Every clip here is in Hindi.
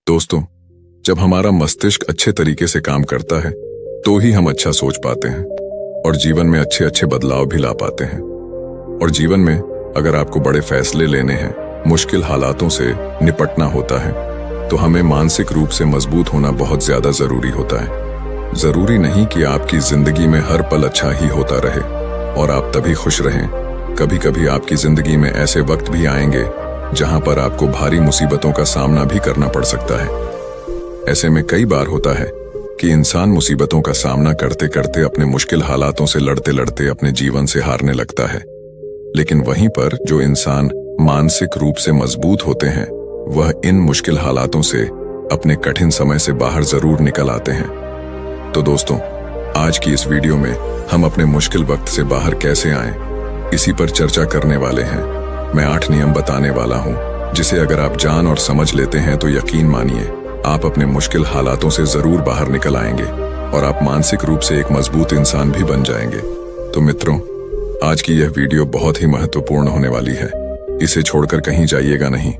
दोस्तों, जब हमारा मस्तिष्क अच्छे तरीके से काम करता है तो ही हम अच्छा सोच पाते हैं और जीवन में अच्छे अच्छे बदलाव भी ला पाते हैं। और जीवन में अगर आपको बड़े फैसले लेने हैं, मुश्किल हालातों से निपटना होता है, तो हमें मानसिक रूप से मजबूत होना बहुत ज्यादा जरूरी होता है। जरूरी नहीं कि आपकी जिंदगी में हर पल अच्छा ही होता रहे और आप तभी खुश रहें। कभी कभी आपकी जिंदगी में ऐसे वक्त भी आएंगे जहां पर आपको भारी मुसीबतों का सामना भी करना पड़ सकता है। ऐसे में कई बार होता है कि इंसान मुसीबतों का सामना करते करते अपने मुश्किल हालातों से लड़ते लड़ते अपने जीवन से हारने लगता है। लेकिन वहीं पर जो इंसान मानसिक रूप से मजबूत होते हैं, वह इन मुश्किल हालातों से अपने कठिन समय से बाहर जरूर निकल आते हैं। तो दोस्तों, आज की इस वीडियो में हम अपने मुश्किल वक्त से बाहर कैसे आएं, इसी पर चर्चा करने वाले हैं। मैं 8 नियम बताने वाला हूं, जिसे अगर आप जान और समझ लेते हैं तो यकीन मानिए आप अपने मुश्किल हालातों से जरूर बाहर निकल आएंगे और आप मानसिक रूप से एक मजबूत इंसान भी बन जाएंगे। तो मित्रों, आज की यह वीडियो बहुत ही महत्वपूर्ण होने वाली है, इसे छोड़कर कहीं जाइएगा नहीं।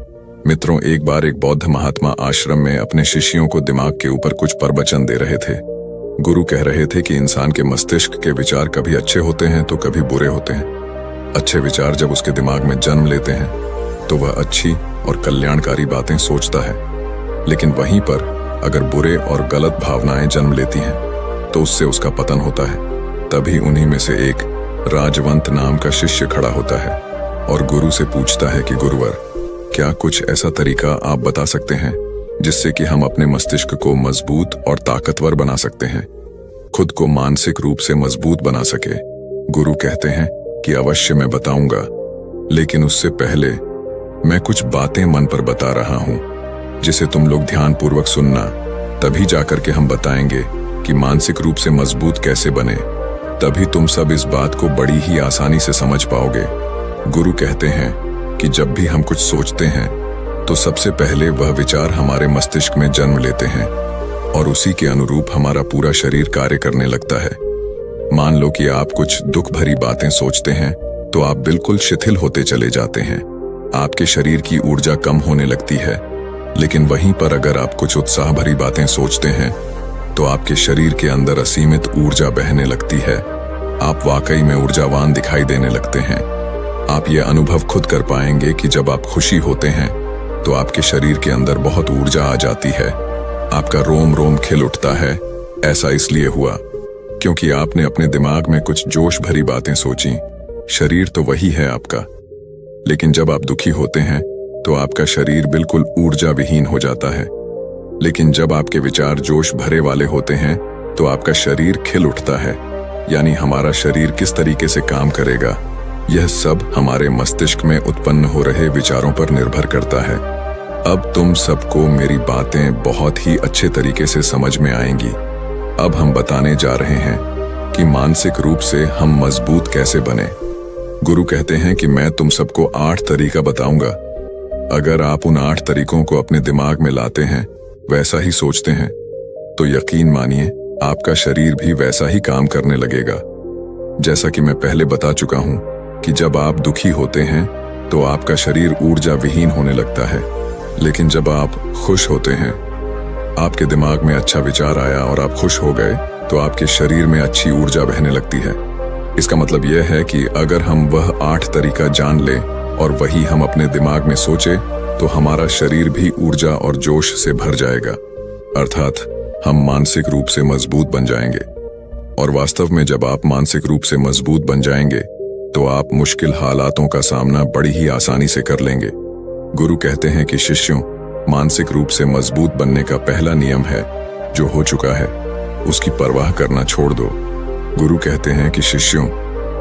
मित्रों, एक बार एक बौद्ध महात्मा आश्रम में अपने शिष्यों को दिमाग के ऊपर कुछ प्रवचन दे रहे थे। गुरु कह रहे थे कि इंसान के मस्तिष्क के विचार कभी अच्छे होते हैं तो कभी बुरे होते हैं। अच्छे विचार जब उसके दिमाग में जन्म लेते हैं तो वह अच्छी और कल्याणकारी बातें सोचता है, लेकिन वहीं पर अगर बुरे और गलत भावनाएं जन्म लेती हैं तो उससे उसका पतन होता है। तभी उन्हीं में से एक राजवंत नाम का शिष्य खड़ा होता है और गुरु से पूछता है कि गुरुवर, क्या कुछ ऐसा तरीका आप बता सकते हैं जिससे कि हम अपने मस्तिष्क को मजबूत और ताकतवर बना सकते हैं, खुद को मानसिक रूप से मजबूत बना सके। गुरु कहते हैं कि अवश्य मैं बताऊंगा, लेकिन उससे पहले मैं कुछ बातें मन पर बता रहा हूं जिसे तुम लोग ध्यानपूर्वक सुनना। तभी जाकर के हम बताएंगे कि मानसिक रूप से मजबूत कैसे बने। तभी तुम सब इस बात को बड़ी ही आसानी से समझ पाओगे। गुरु कहते हैं कि जब भी हम कुछ सोचते हैं तो सबसे पहले वह विचार हमारे मस्तिष्क में जन्म लेते हैं और उसी के अनुरूप हमारा पूरा शरीर कार्य करने लगता है। मान लो कि आप कुछ दुख भरी बातें सोचते हैं तो आप बिल्कुल शिथिल होते चले जाते हैं, आपके शरीर की ऊर्जा कम होने लगती है। लेकिन वहीं पर अगर आप कुछ उत्साह भरी बातें सोचते हैं तो आपके शरीर के अंदर असीमित ऊर्जा बहने लगती है। आप वाकई में ऊर्जावान दिखाई देने लगते हैं। आप ये अनुभव खुद कर पाएंगे कि जब आप खुशी होते हैं तो आपके शरीर के अंदर बहुत ऊर्जा आ जाती है, आपका रोम रोम खिल उठता है। ऐसा इसलिए हुआ क्योंकि आपने अपने दिमाग में कुछ जोश भरी बातें सोची। शरीर तो वही है आपका, लेकिन जब आप दुखी होते हैं तो आपका शरीर बिल्कुल ऊर्जा विहीन हो जाता है। लेकिन जब आपके विचार जोश भरे वाले होते हैं तो आपका शरीर खिल उठता है। यानी हमारा शरीर किस तरीके से काम करेगा, यह सब हमारे मस्तिष्क में उत्पन्न हो रहे विचारों पर निर्भर करता है। अब तुम सबको मेरी बातें बहुत ही अच्छे तरीके से समझ में आएंगी। अब हम बताने जा रहे हैं कि मानसिक रूप से हम मजबूत कैसे बने। गुरु कहते हैं कि मैं तुम सबको 8 तरीका बताऊंगा। अगर आप उन 8 तरीकों को अपने दिमाग में लाते हैं, वैसा ही सोचते हैं, तो यकीन मानिए आपका शरीर भी वैसा ही काम करने लगेगा। जैसा कि मैं पहले बता चुका हूं कि जब आप दुखी होते हैं तो आपका शरीर ऊर्जा विहीन होने लगता है, लेकिन जब आप खुश होते हैं, आपके दिमाग में अच्छा विचार आया और आप खुश हो गए, तो आपके शरीर में अच्छी ऊर्जा बहने लगती है। इसका मतलब यह है कि अगर हम वह 8 तरीका जान लें और वही हम अपने दिमाग में सोचे तो हमारा शरीर भी ऊर्जा और जोश से भर जाएगा, अर्थात हम मानसिक रूप से मजबूत बन जाएंगे। और वास्तव में जब आप मानसिक रूप से मजबूत बन जाएंगे तो आप मुश्किल हालातों का सामना बड़ी ही आसानी से कर लेंगे। गुरु कहते हैं कि शिष्यों, मानसिक रूप से मजबूत बनने का पहला नियम है, जो हो चुका है उसकी परवाह करना छोड़ दो। गुरु कहते हैं कि शिष्यों,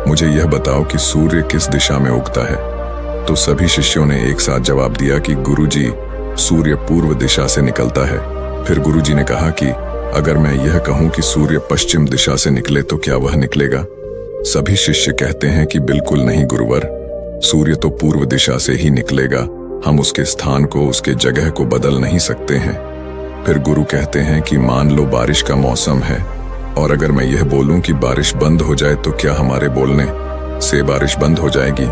मुझे यह बताओ कि सूर्य किस दिशा में उगता है। तो सभी शिष्यों ने एक साथ जवाब दिया कि गुरुजी, सूर्य पूर्व दिशा से निकलता है। फिर गुरुजी ने कहा कि अगर मैं यह कहूं कि सूर्य पश्चिम दिशा से निकले तो क्या वह निकलेगा? सभी शिष्य कहते हैं कि बिल्कुल नहीं गुरुवर, सूर्य तो पूर्व दिशा से ही निकलेगा, हम उसके स्थान को, उसके जगह को बदल नहीं सकते हैं। फिर गुरु कहते हैं कि मान लो बारिश का मौसम है और अगर मैं यह बोलूं कि बारिश बंद हो जाए तो क्या हमारे बोलने से बारिश बंद हो जाएगी?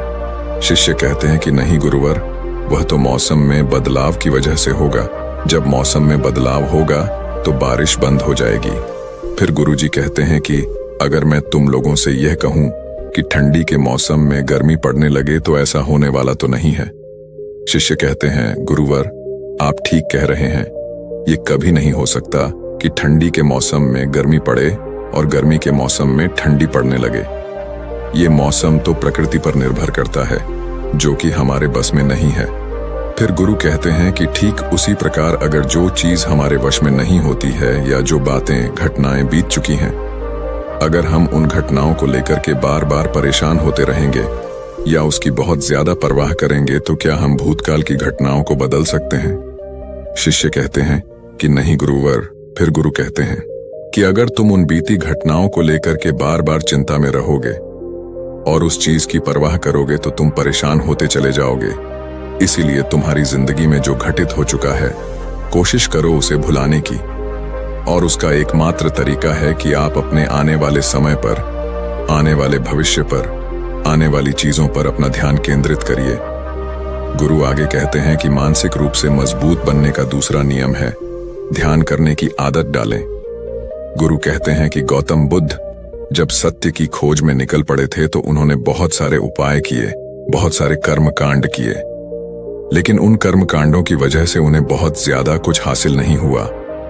शिष्य कहते हैं कि नहीं गुरुवर, वह तो मौसम में बदलाव की वजह से होगा, जब मौसम में बदलाव होगा तो बारिश बंद हो जाएगी। फिर गुरुजी कहते हैं कि अगर मैं तुम लोगों से यह कहूं कि ठंडी के मौसम में गर्मी पड़ने लगे तो ऐसा होने वाला तो नहीं है। शिष्य कहते हैं, गुरुवर आप ठीक कह रहे हैं, ये कभी नहीं हो सकता कि ठंडी के मौसम में गर्मी पड़े और गर्मी के मौसम में ठंडी पड़ने लगे। ये मौसम तो प्रकृति पर निर्भर करता है, जो कि हमारे बस में नहीं है। फिर गुरु कहते हैं कि ठीक उसी प्रकार अगर जो चीज हमारे वश में नहीं होती है या जो बातें घटनाएं बीत चुकी हैं, अगर हम उन घटनाओं को लेकर के बार बार परेशान होते रहेंगे या उसकी बहुत ज्यादा परवाह करेंगे तो क्या हम भूतकाल की घटनाओं को बदल सकते हैं? शिष्य कहते हैं कि नहीं गुरुवर। फिर गुरु कहते हैं कि अगर तुम उन बीती घटनाओं को लेकर के बार बार चिंता में रहोगे और उस चीज की परवाह करोगे तो तुम परेशान होते चले जाओगे। इसीलिए तुम्हारी जिंदगी में जो घटित हो चुका है, कोशिश करो उसे भुलाने की, और उसका एकमात्र तरीका है कि आप अपने आने वाले समय पर, आने वाले भविष्य पर, आने वाली चीजों पर अपना ध्यान केंद्रित करिए। गुरु आगे कहते हैं कि मानसिक रूप से मजबूत बनने का दूसरा नियम है ध्यान करने की आदत डालें। गुरु कहते हैं कि गौतम बुद्ध जब सत्य की खोज में निकल पड़े थे तो उन्होंने बहुत सारे उपाय किए, बहुत सारे कर्म कांड किए, लेकिन उन कर्म कांडों की वजह से उन्हें बहुत ज्यादा कुछ हासिल नहीं हुआ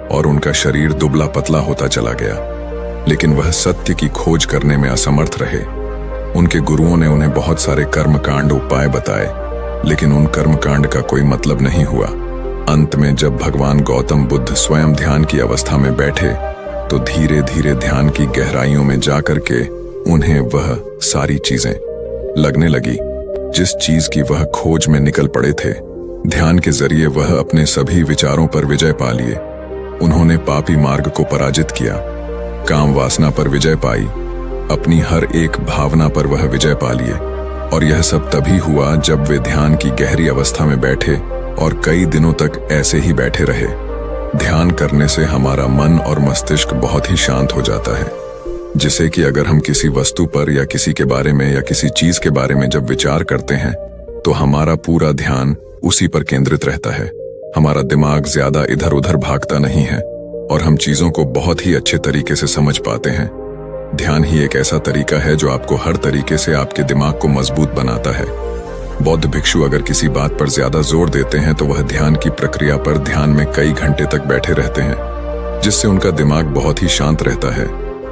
और उनका शरीर दुबला पतला होता चला गया। लेकिन वह सत्य की खोज करने में असमर्थ रहे। उनके गुरुओं ने उन्हें बहुत सारे कर्म कांड उपाय बताए, लेकिन उन कर्म कांड का कोई मतलब नहीं हुआ। अंत में जब भगवान गौतम बुद्ध स्वयं ध्यान की अवस्था में बैठे तो धीरे धीरे ध्यान की गहराइयों में जाकर के उन्हें वह सारी चीजें लगने लगी जिस चीज की वह खोज में निकल पड़े थे। ध्यान के जरिए वह अपने सभी विचारों पर विजय पा लिए। उन्होंने पापी मार्ग को पराजित किया, काम वासना पर विजय पाई, अपनी हर एक भावना पर वह विजय पा लिए। और यह सब तभी हुआ जब वे ध्यान की गहरी अवस्था में बैठे और कई दिनों तक ऐसे ही बैठे रहे। ध्यान करने से हमारा मन और मस्तिष्क बहुत ही शांत हो जाता है, जिसे कि अगर हम किसी वस्तु पर या किसी के बारे में या किसी चीज के बारे में जब विचार करते हैं तो हमारा पूरा ध्यान उसी पर केंद्रित रहता है। हमारा दिमाग ज्यादा इधर उधर भागता नहीं है और हम चीजों को बहुत ही अच्छे तरीके से समझ पाते हैं। ध्यान ही एक ऐसा तरीका है जो आपको हर तरीके से आपके दिमाग को मजबूत बनाता है। बौद्ध भिक्षु अगर किसी बात पर ज्यादा जोर देते हैं तो वह ध्यान की प्रक्रिया पर ध्यान में कई घंटे तक बैठे रहते हैं, जिससे उनका दिमाग बहुत ही शांत रहता है,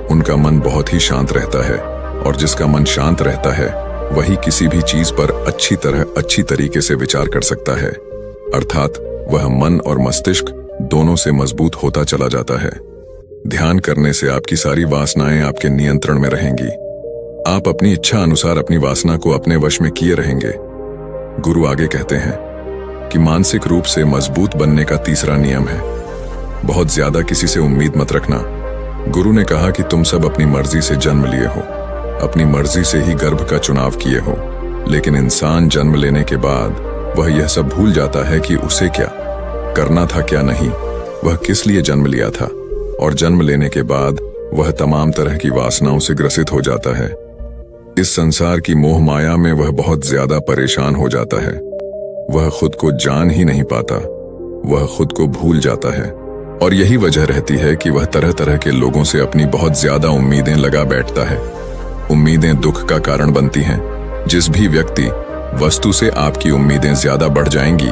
उनका मन बहुत ही शांत रहता है, और जिसका मन शांत रहता है वही किसी भी चीज पर अच्छी तरीके से विचार कर सकता है। अर्थात वह मन और मस्तिष्क दोनों से मजबूत होता चला जाता है। ध्यान करने से आपकी सारी वासनाएं आपके नियंत्रण में रहेंगी। आप अपनी इच्छा अनुसार अपनी वासना को अपने वश में किए रहेंगे। गुरु आगे कहते हैं कि मानसिक रूप से मजबूत बनने का तीसरा नियम है बहुत ज्यादा किसी से उम्मीद मत रखना। गुरु ने कहा कि तुम सब अपनी मर्जी से जन्म लिए हो, अपनी मर्जी से ही गर्भ का चुनाव किए हो, लेकिन इंसान जन्म लेने के बाद वह यह सब भूल जाता है कि उसे क्या करना था क्या नहीं, वह किस लिए जन्म लिया था, और जन्म लेने के बाद वह तमाम तरह की वासनाओं से ग्रसित हो जाता है। इस संसार की मोह माया में वह बहुत ज्यादा परेशान हो जाता है। वह खुद को जान ही नहीं पाता, वह खुद को भूल जाता है, और यही वजह रहती है कि वह तरह तरह के लोगों से अपनी बहुत ज्यादा उम्मीदें लगा बैठता है। उम्मीदें दुख का कारण बनती हैं। जिस भी व्यक्ति वस्तु से आपकी उम्मीदें ज्यादा बढ़ जाएंगी,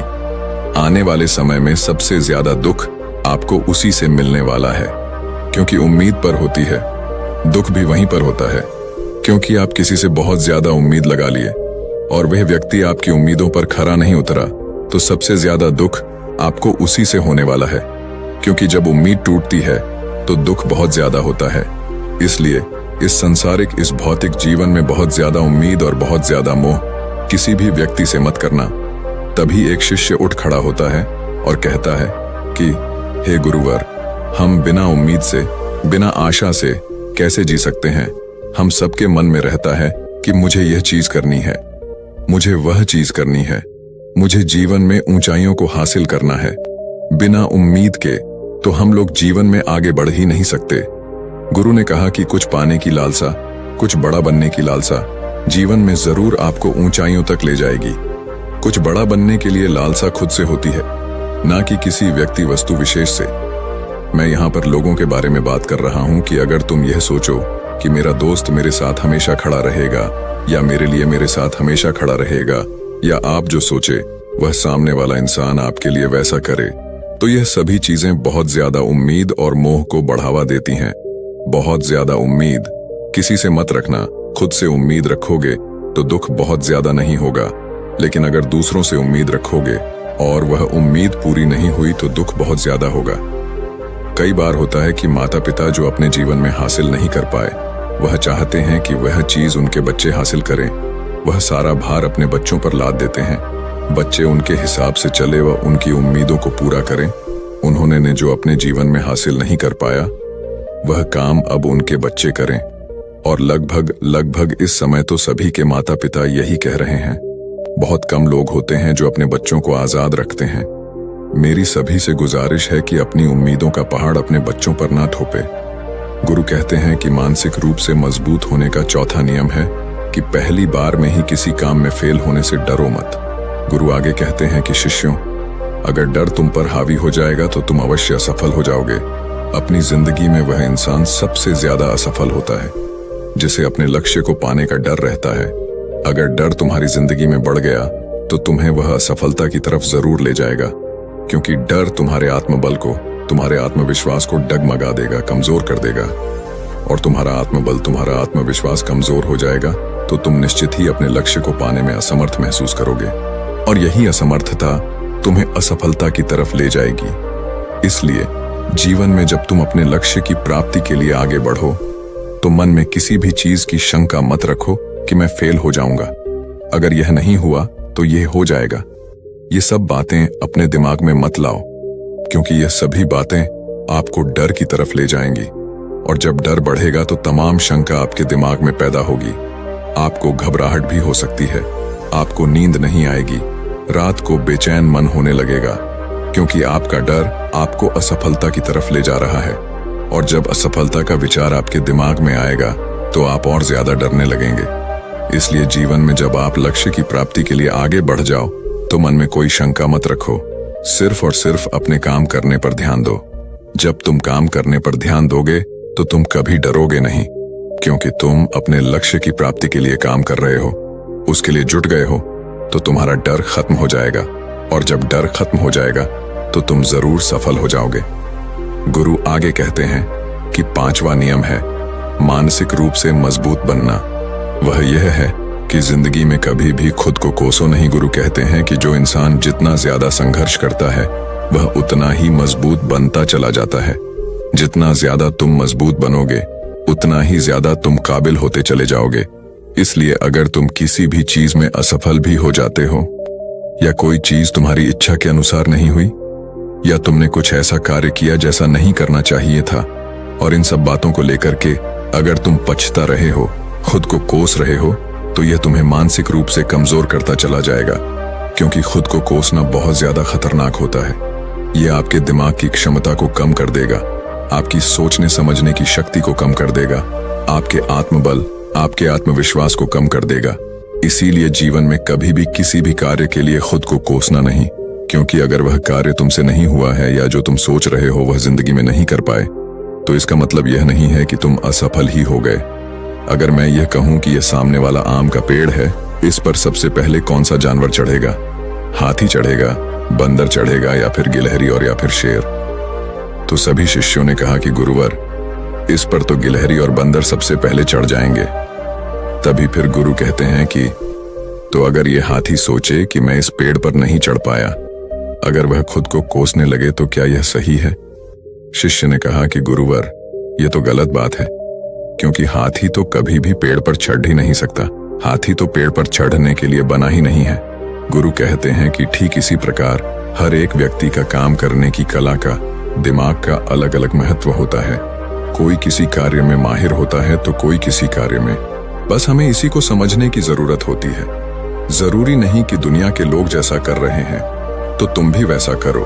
आने वाले समय में सबसे ज्यादा दुख आपको उसी से मिलने वाला है, क्योंकि उम्मीद पर होती है। दुख भी वहीं पर होता है, क्योंकि आप किसी से बहुत ज्यादा उम्मीद लगा लिए और वह व्यक्ति आपकी उम्मीदों पर खरा नहीं उतरा, तो सबसे ज्यादा दुख आपको उसी से होने वाला है, क्योंकि जब उम्मीद टूटती है तो दुख बहुत ज्यादा होता है। इसलिए इस संसारिक, इस भौतिक जीवन में बहुत ज्यादा उम्मीद और बहुत ज्यादा मोह किसी भी व्यक्ति से मत करना। तभी एक शिष्य उठ खड़ा होता है और कहता है कि हे गुरुवर, हम बिना उम्मीद से, बिना आशा से कैसे जी सकते हैं? हम सबके मन में रहता है कि मुझे यह चीज करनी है, मुझे वह चीज करनी है, मुझे जीवन में ऊंचाइयों को हासिल करना है। बिना उम्मीद के तो हम लोग जीवन में आगे बढ़ ही नहीं सकते। गुरु ने कहा कि कुछ पाने की लालसा, कुछ बड़ा बनने की लालसा जीवन में जरूर आपको ऊंचाइयों तक ले जाएगी। कुछ बड़ा बनने के लिए लालसा खुद से होती है, ना कि किसी व्यक्ति वस्तु विशेष से। मैं यहाँ पर लोगों के बारे में बात कर रहा हूँ कि अगर तुम यह सोचो कि मेरा दोस्त मेरे साथ हमेशा खड़ा रहेगा या मेरे लिए मेरे साथ हमेशा खड़ा रहेगा, या आप जो सोचे वह सामने वाला इंसान आपके लिए वैसा करे, तो यह सभी चीजें बहुत ज्यादा उम्मीद और मोह को बढ़ावा देती हैं। बहुत ज्यादा उम्मीद किसी से मत रखना। खुद से उम्मीद रखोगे तो दुख बहुत ज्यादा नहीं होगा, लेकिन अगर दूसरों से उम्मीद रखोगे और वह उम्मीद पूरी नहीं हुई तो दुख बहुत ज्यादा होगा। कई बार होता है कि माता पिता जो अपने जीवन में हासिल नहीं कर पाए, वह चाहते हैं कि वह चीज उनके बच्चे हासिल करें। वह सारा भार अपने बच्चों पर लाद देते हैं। बच्चे उनके हिसाब से चले व उनकी उम्मीदों को पूरा करें। उन्होंने ने जो अपने जीवन में हासिल नहीं कर पाया, वह काम अब उनके बच्चे करें। और लगभग इस समय तो सभी के माता पिता यही कह रहे हैं। बहुत कम लोग होते हैं जो अपने बच्चों को आजाद रखते हैं। मेरी सभी से गुजारिश है कि अपनी उम्मीदों का पहाड़ अपने बच्चों पर ना थोपे। गुरु कहते हैं कि मानसिक रूप से मजबूत होने का चौथा नियम है कि पहली बार में ही किसी काम में फेल होने से डरो मत। गुरु आगे कहते हैं कि शिष्यों, अगर डर तुम पर हावी हो जाएगा तो तुम अवश्य असफल हो जाओगे। अपनी जिंदगी में वह इंसान सबसे ज्यादा असफल होता है जिसे अपने लक्ष्य को पाने का डर रहता है। अगर डर तुम्हारी जिंदगी में बढ़ गया तो तुम्हें वह असफलता की तरफ जरूर ले जाएगा, क्योंकि डर तुम्हारे आत्मबल को, तुम्हारे आत्मविश्वास को डगमगा देगा, कमजोर कर देगा। और तुम्हारा आत्मबल, तुम्हारा आत्मविश्वास कमजोर हो जाएगा तो तुम निश्चित ही अपने लक्ष्य को पाने में असमर्थ महसूस करोगे, और यही असमर्थता तुम्हें असफलता की तरफ ले जाएगी। इसलिए जीवन में जब तुम अपने लक्ष्य की प्राप्ति के लिए आगे बढ़ो तो मन में किसी भी चीज की शंका मत रखो कि मैं फेल हो जाऊंगा। अगर यह नहीं हुआ तो यह हो जाएगा। ये सब बातें अपने दिमाग में मत लाओ, क्योंकि यह सभी बातें आपको डर की तरफ ले जाएंगी। और जब डर बढ़ेगा तो तमाम शंका आपके दिमाग में पैदा होगी। आपको घबराहट भी हो सकती है, आपको नींद नहीं आएगी, रात को बेचैन मन होने लगेगा, क्योंकि आपका डर आपको असफलता की तरफ ले जा रहा है। और जब असफलता का विचार आपके दिमाग में आएगा तो आप और ज्यादा डरने लगेंगे। इसलिए जीवन में जब आप लक्ष्य की प्राप्ति के लिए आगे बढ़ जाओ तो मन में कोई शंका मत रखो, सिर्फ और सिर्फ अपने काम करने पर ध्यान दो। जब तुम काम करने पर ध्यान दोगे तो तुम कभी डरोगे नहीं, क्योंकि तुम अपने लक्ष्य की प्राप्ति के लिए काम कर रहे हो, उसके लिए जुट गए हो, तो तुम्हारा डर खत्म हो जाएगा। और जब डर खत्म हो जाएगा तो तुम जरूर सफल हो जाओगे। गुरु आगे कहते हैं कि पांचवा नियम है मानसिक रूप से मजबूत बनना। वह यह है कि जिंदगी में कभी भी खुद को कोसो नहीं। गुरु कहते हैं कि जो इंसान जितना ज्यादा संघर्ष करता है वह उतना ही मजबूत बनता चला जाता है। जितना ज्यादा तुम मजबूत बनोगे उतना ही ज्यादा तुम काबिल होते चले जाओगे। इसलिए अगर तुम किसी भी चीज में असफल भी हो जाते हो, या कोई चीज तुम्हारी इच्छा के अनुसार नहीं हुई, या तुमने कुछ ऐसा कार्य किया जैसा नहीं करना चाहिए था, और इन सब बातों को लेकर के अगर तुम पछता रहे हो, खुद को कोस रहे हो, तो यह तुम्हें मानसिक रूप से कमजोर करता चला जाएगा। क्योंकि खुद को कोसना बहुत ज्यादा खतरनाक होता है। यह आपके दिमाग की क्षमता को कम कर देगा, आपकी सोचने समझने की शक्ति को कम कर देगा, आपके आत्मबल, आपके आत्मविश्वास को कम कर देगा। इसीलिए जीवन में कभी भी किसी भी कार्य के लिए खुद को कोसना नहीं, क्योंकि अगर वह कार्य तुमसे नहीं हुआ है या जो तुम सोच रहे हो वह जिंदगी में नहीं कर पाए, तो इसका मतलब यह नहीं है कि तुम असफल ही हो गए। अगर मैं यह कहूं कि यह सामने वाला आम का पेड़ है, इस पर सबसे पहले कौन सा जानवर चढ़ेगा? हाथी चढ़ेगा, बंदर चढ़ेगा, या फिर गिलहरी और या फिर शेर? तो सभी शिष्यों ने कहा कि गुरुवर, इस पर तो गिलहरी और बंदर सबसे पहले चढ़ जाएंगे। तभी फिर गुरु कहते हैं कि तो अगर ये हाथी सोचे कि मैं इस पेड़ पर नहीं चढ़ पाया, अगर वह खुद को कोसने लगे तो क्या यह सही है? शिष्य ने कहा कि गुरुवर, यह तो गलत बात है, क्योंकि हाथी तो कभी भी पेड़ पर चढ़ ही नहीं सकता। हाथी तो पेड़ पर चढ़ने के लिए बना ही नहीं है। गुरु कहते हैं कि ठीक इसी प्रकार हर एक व्यक्ति का काम करने की कला का, दिमाग का अलग अलग महत्व होता है। कोई किसी कार्य में माहिर होता है तो कोई किसी कार्य में। बस हमें इसी को समझने की जरूरत होती है। जरूरी नहीं कि दुनिया के लोग जैसा कर रहे हैं तो तुम भी वैसा करो।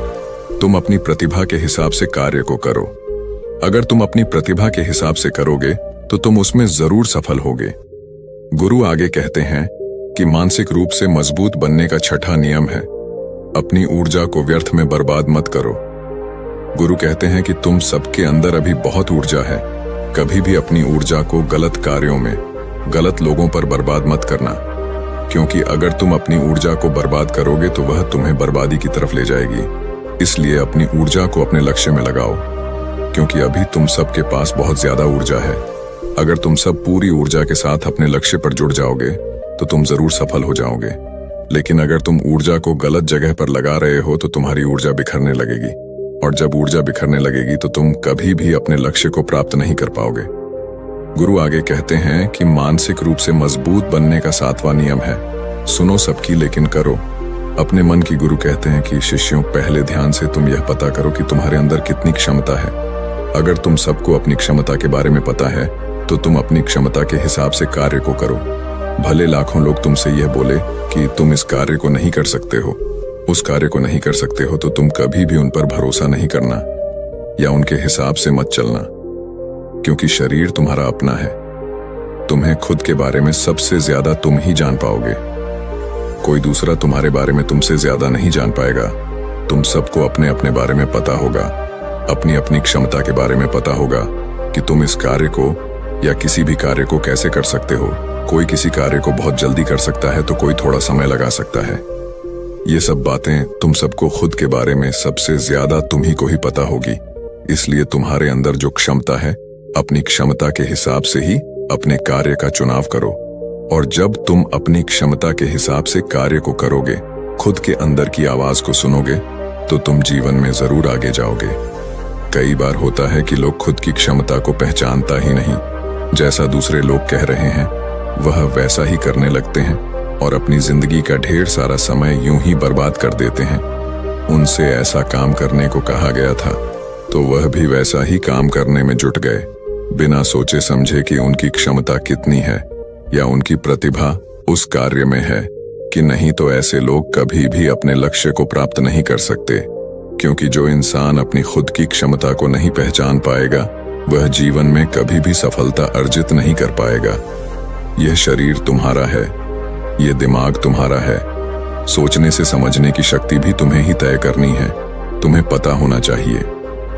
तुम अपनी प्रतिभा के हिसाब से कार्य को करो। अगर तुम अपनी प्रतिभा के हिसाब से करोगे तो तुम उसमें जरूर सफल होगे। गुरु आगे कहते हैं कि मानसिक रूप से मजबूत बनने का छठा नियम है अपनी ऊर्जा को व्यर्थ में बर्बाद मत करो। गुरु कहते हैं कि तुम सबके अंदर अभी बहुत ऊर्जा है। कभी भी अपनी ऊर्जा को गलत कार्यों में, गलत लोगों पर बर्बाद मत करना, क्योंकि अगर तुम अपनी ऊर्जा को बर्बाद करोगे तो वह तुम्हें बर्बादी की तरफ ले जाएगी। इसलिए अपनी ऊर्जा को अपने लक्ष्य में लगाओ, क्योंकि अभी तुम सबके पास बहुत ज्यादा ऊर्जा है। अगर तुम सब पूरी ऊर्जा के साथ अपने लक्ष्य पर जुड़ जाओगे तो तुम जरूर सफल हो जाओगे। लेकिन अगर तुम ऊर्जा को गलत जगह पर लगा रहे हो तो तुम्हारी ऊर्जा बिखरने लगेगी, और जब ऊर्जा बिखरने लगेगी तो तुम कभी भी अपने लक्ष्य को प्राप्त नहीं कर पाओगे। गुरु आगे कहते हैं कि मानसिक रूप से मजबूत बनने का 7वां नियम है, सुनो सबकी लेकिन करो अपने मन की। गुरु कहते हैं कि शिष्यों, पहले ध्यान से तुम यह पता करो कि तुम्हारे अंदर कितनी क्षमता है। अगर तुम सबको अपनी क्षमता के बारे में पता है तो तुम अपनी क्षमता के हिसाब से कार्य को करो। भले लाखों लोग तुमसे यह बोले कि तुम इस कार्य को नहीं कर सकते हो, उस कार्य को नहीं कर सकते हो, तो तुम कभी भी उन पर भरोसा नहीं करना या उनके हिसाब से मत चलना, क्योंकि शरीर तुम्हारा अपना है। तुम्हें खुद के बारे में सबसे ज्यादा तुम ही जान पाओगे। कोई दूसरा तुम्हारे बारे में तुमसे ज्यादा नहीं जान पाएगा। तुम सबको अपने अपने बारे में पता होगा, अपनी अपनी क्षमता के बारे में पता होगा कि तुम इस कार्य को या किसी भी कार्य को कैसे कर सकते हो। कोई किसी कार्य को बहुत जल्दी कर सकता है तो कोई थोड़ा समय लगा सकता है। ये सब बातें तुम सबको खुद के बारे में सबसे ज्यादा तुम ही को ही पता होगी। इसलिए तुम्हारे अंदर जो क्षमता है, अपनी क्षमता के हिसाब से ही अपने कार्य का चुनाव करो। और जब तुम अपनी क्षमता के हिसाब से कार्य को करोगे, खुद के अंदर की आवाज को सुनोगे, तो तुम जीवन में जरूर आगे जाओगे। कई बार होता है कि लोग खुद की क्षमता को पहचानता ही नहीं, जैसा दूसरे लोग कह रहे हैं वह वैसा ही करने लगते हैं और अपनी जिंदगी का ढेर सारा समय यूं ही बर्बाद कर देते हैं। उनसे ऐसा काम करने को कहा गया था तो वह भी वैसा ही काम करने में जुट गए, बिना सोचे समझे कि उनकी क्षमता कितनी है या उनकी प्रतिभा उस कार्य में है कि नहीं। तो ऐसे लोग कभी भी अपने लक्ष्य को प्राप्त नहीं कर सकते, क्योंकि जो इंसान अपनी खुद की क्षमता को नहीं पहचान पाएगा वह जीवन में कभी भी सफलता अर्जित नहीं कर पाएगा। यह शरीर तुम्हारा है, यह दिमाग तुम्हारा है, सोचने से समझने की शक्ति भी तुम्हें ही तय करनी है। तुम्हें पता होना चाहिए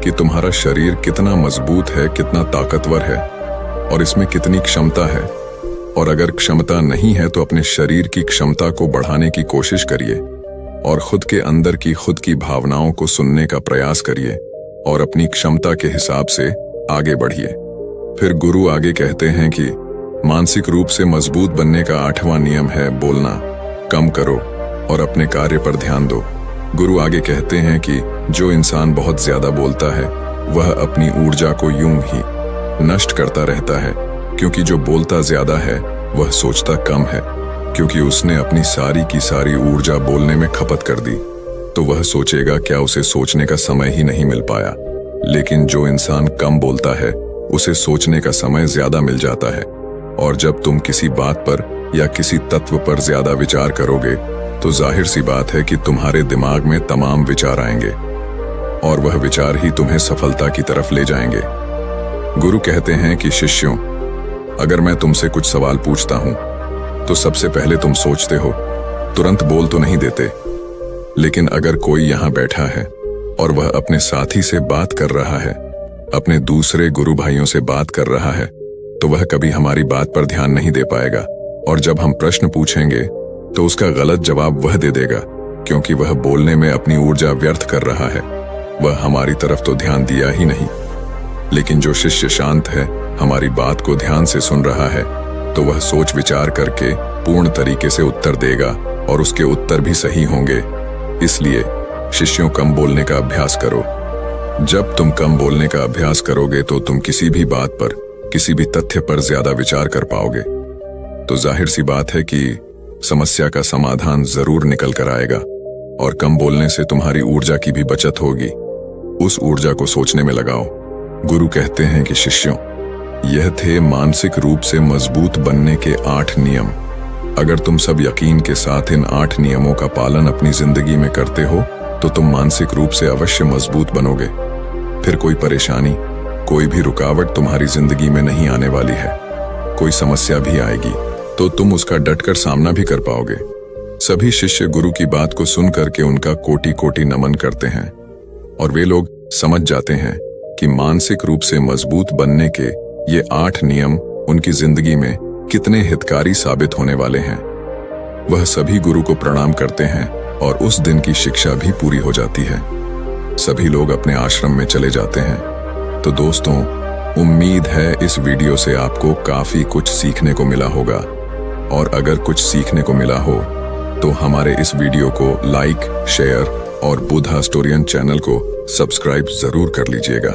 कि तुम्हारा शरीर कितना मजबूत है, कितना ताकतवर है और इसमें कितनी क्षमता है। और अगर क्षमता नहीं है तो अपने शरीर की क्षमता को बढ़ाने की कोशिश करिए और खुद के अंदर की खुद की भावनाओं को सुनने का प्रयास करिए और अपनी क्षमता के हिसाब से आगे बढ़िए। फिर गुरु आगे कहते हैं कि मानसिक रूप से मजबूत बनने का 8वां नियम है, बोलना कम करो और अपने कार्य पर ध्यान दो। गुरु आगे कहते हैं कि जो इंसान बहुत ज्यादा बोलता है वह अपनी ऊर्जा को यूं ही नष्ट करता रहता है, क्योंकि जो बोलता ज्यादा है वह सोचता कम है, क्योंकि उसने अपनी सारी की सारी ऊर्जा बोलने में खपत कर दी तो वह सोचेगा क्या उसे सोचने का समय ही नहीं मिल पाया। लेकिन जो इंसान कम बोलता है उसे सोचने का समय ज्यादा मिल जाता है, और जब तुम किसी बात पर या किसी तत्व पर ज्यादा विचार करोगे तो जाहिर सी बात है कि तुम्हारे दिमाग में तमाम विचार आएंगे और वह विचार ही तुम्हें सफलता की तरफ ले जाएंगे। गुरु कहते हैं कि शिष्यों, अगर मैं तुमसे कुछ सवाल पूछता हूं तो सबसे पहले तुम सोचते हो, तुरंत बोल तो नहीं देते। लेकिन अगर कोई यहां बैठा है और वह अपने साथी से बात कर रहा है, अपने दूसरे गुरु भाइयों से बात कर रहा है, तो वह कभी हमारी बात पर ध्यान नहीं दे पाएगा। और जब हम प्रश्न पूछेंगे तो उसका गलत जवाब वह दे देगा, क्योंकि वह बोलने में अपनी ऊर्जा व्यर्थ कर रहा है। वह हमारी तरफ तो ध्यान दिया ही नहीं। लेकिन जो शिष्य शांत है, हमारी बात को ध्यान से सुन रहा है, तो वह सोच विचार करके पूर्ण तरीके से उत्तर देगा और उसके उत्तर भी सही होंगे। इसलिए शिष्यों, कम बोलने का अभ्यास करो। जब तुम कम बोलने का अभ्यास करोगे तो तुम किसी भी बात पर, किसी भी तथ्य पर ज्यादा विचार कर पाओगे। तो जाहिर सी बात है कि समस्या का समाधान जरूर निकल कर आएगा, और कम बोलने से तुम्हारी ऊर्जा की भी बचत होगी। उस ऊर्जा को सोचने में लगाओ। गुरु कहते हैं कि शिष्यों, यह थे मानसिक रूप से मजबूत बनने के 8 नियम। अगर तुम सब यकीन के साथ इन 8 नियमों का पालन अपनी जिंदगी में करते हो तो तुम मानसिक रूप से अवश्य मजबूत बनोगे। फिर कोई परेशानी, कोई भी रुकावट तुम्हारी जिंदगी में नहीं आने वाली है। कोई समस्या भी आएगी तो तुम उसका डटकर सामना भी कर पाओगे। सभी शिष्य गुरु की बात को सुन करके उनका कोटि कोटि नमन करते हैं और वे लोग समझ जाते हैं कि मानसिक रूप से मजबूत बनने के ये 8 नियम उनकी जिंदगी में कितने हितकारी साबित होने वाले हैं। वह सभी गुरु को प्रणाम करते हैं और उस दिन की शिक्षा भी पूरी हो जाती है। सभी लोग अपने आश्रम में चले जाते हैं। तो दोस्तों, उम्मीद है इस वीडियो से आपको काफी कुछ सीखने को मिला होगा, और अगर कुछ सीखने को मिला हो तो हमारे इस वीडियो को लाइक, शेयर और बुधा स्टोरियन चैनल को सब्सक्राइब जरूर कर लीजिएगा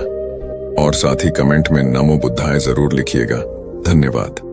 और साथ ही कमेंट में नमो बुद्धाय जरूर लिखिएगा। धन्यवाद।